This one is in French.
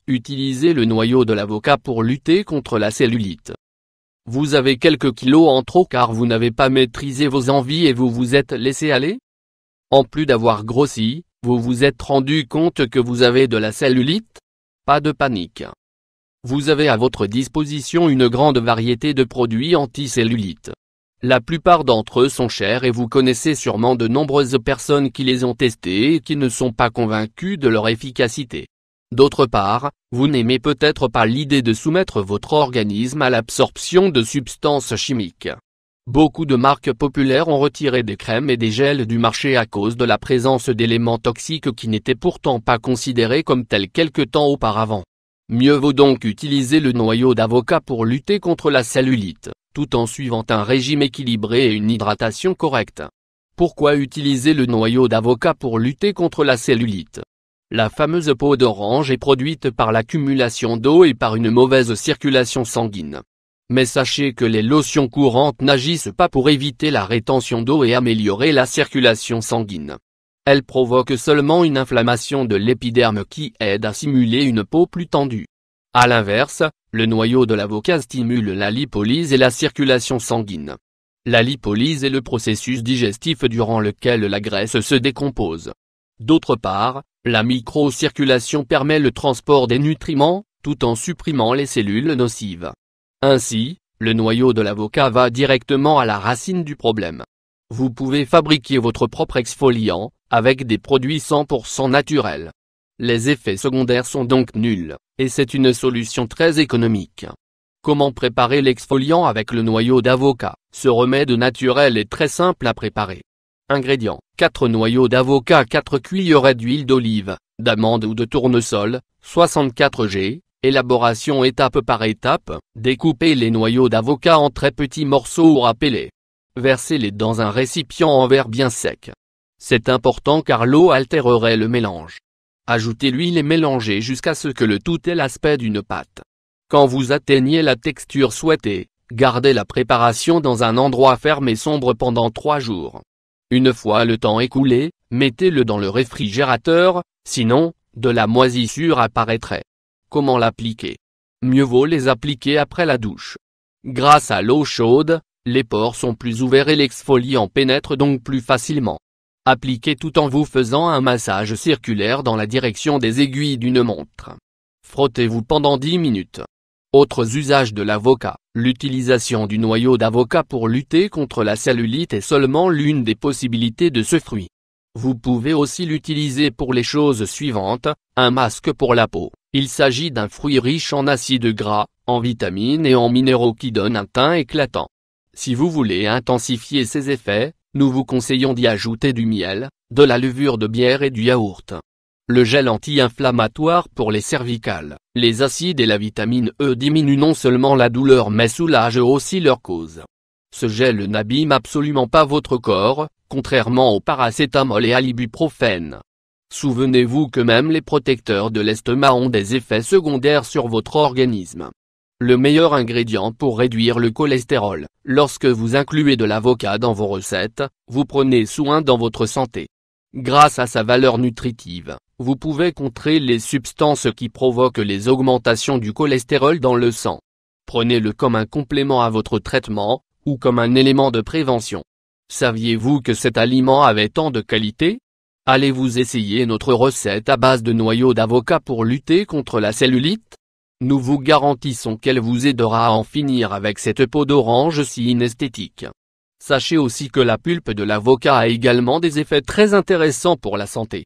Utilisez le noyau de l'avocat pour lutter contre la cellulite. Vous avez quelques kilos en trop car vous n'avez pas maîtrisé vos envies et vous vous êtes laissé aller? En plus d'avoir grossi, vous vous êtes rendu compte que vous avez de la cellulite? Pas de panique. Vous avez à votre disposition une grande variété de produits anti-cellulite. La plupart d'entre eux sont chers et vous connaissez sûrement de nombreuses personnes qui les ont testés et qui ne sont pas convaincues de leur efficacité. D'autre part, vous n'aimez peut-être pas l'idée de soumettre votre organisme à l'absorption de substances chimiques. Beaucoup de marques populaires ont retiré des crèmes et des gels du marché à cause de la présence d'éléments toxiques qui n'étaient pourtant pas considérés comme tels quelque temps auparavant. Mieux vaut donc utiliser le noyau d'avocat pour lutter contre la cellulite, tout en suivant un régime équilibré et une hydratation correcte. Pourquoi utiliser le noyau d'avocat pour lutter contre la cellulite? La fameuse peau d'orange est produite par l'accumulation d'eau et par une mauvaise circulation sanguine. Mais sachez que les lotions courantes n'agissent pas pour éviter la rétention d'eau et améliorer la circulation sanguine. Elles provoquent seulement une inflammation de l'épiderme qui aide à simuler une peau plus tendue. À l'inverse, le noyau de l'avocat stimule la lipolyse et la circulation sanguine. La lipolyse est le processus digestif durant lequel la graisse se décompose. D'autre part, la microcirculation permet le transport des nutriments, tout en supprimant les cellules nocives. Ainsi, le noyau de l'avocat va directement à la racine du problème. Vous pouvez fabriquer votre propre exfoliant, avec des produits 100% naturels. Les effets secondaires sont donc nuls, et c'est une solution très économique. Comment préparer l'exfoliant avec le noyau d'avocat? Ce remède naturel est très simple à préparer. Ingrédients: 4 noyaux d'avocat, 4 cuillerées d'huile d'olive, d'amande ou de tournesol, 64 g. Élaboration étape par étape: découpez les noyaux d'avocat en très petits morceaux ou râpez-les. Versez-les dans un récipient en verre bien sec. C'est important car l'eau altérerait le mélange. Ajoutez l'huile et mélangez jusqu'à ce que le tout ait l'aspect d'une pâte. Quand vous atteignez la texture souhaitée, gardez la préparation dans un endroit ferme et sombre pendant 3 jours. Une fois le temps écoulé, mettez-le dans le réfrigérateur, sinon, de la moisissure apparaîtrait. Comment l'appliquer? Mieux vaut les appliquer après la douche. Grâce à l'eau chaude, les pores sont plus ouverts et l'exfoliant pénètre donc plus facilement. Appliquez tout en vous faisant un massage circulaire dans la direction des aiguilles d'une montre. Frottez-vous pendant 10 minutes. Autres usages de l'avocat: l'utilisation du noyau d'avocat pour lutter contre la cellulite est seulement l'une des possibilités de ce fruit. Vous pouvez aussi l'utiliser pour les choses suivantes: un masque pour la peau. Il s'agit d'un fruit riche en acides gras, en vitamines et en minéraux qui donne un teint éclatant. Si vous voulez intensifier ses effets, nous vous conseillons d'y ajouter du miel, de la levure de bière et du yaourt. Le gel anti-inflammatoire pour les cervicales. Les acides et la vitamine E diminuent non seulement la douleur mais soulagent aussi leur cause. Ce gel n'abîme absolument pas votre corps, contrairement au paracétamol et à l'ibuprofène. Souvenez-vous que même les protecteurs de l'estomac ont des effets secondaires sur votre organisme. Le meilleur ingrédient pour réduire le cholestérol: lorsque vous incluez de l'avocat dans vos recettes, vous prenez soin dans votre santé. Grâce à sa valeur nutritive, vous pouvez contrer les substances qui provoquent les augmentations du cholestérol dans le sang. Prenez-le comme un complément à votre traitement, ou comme un élément de prévention. Saviez-vous que cet aliment avait tant de qualités? Allez-vous essayer notre recette à base de noyaux d'avocat pour lutter contre la cellulite? Nous vous garantissons qu'elle vous aidera à en finir avec cette peau d'orange si inesthétique. Sachez aussi que la pulpe de l'avocat a également des effets très intéressants pour la santé.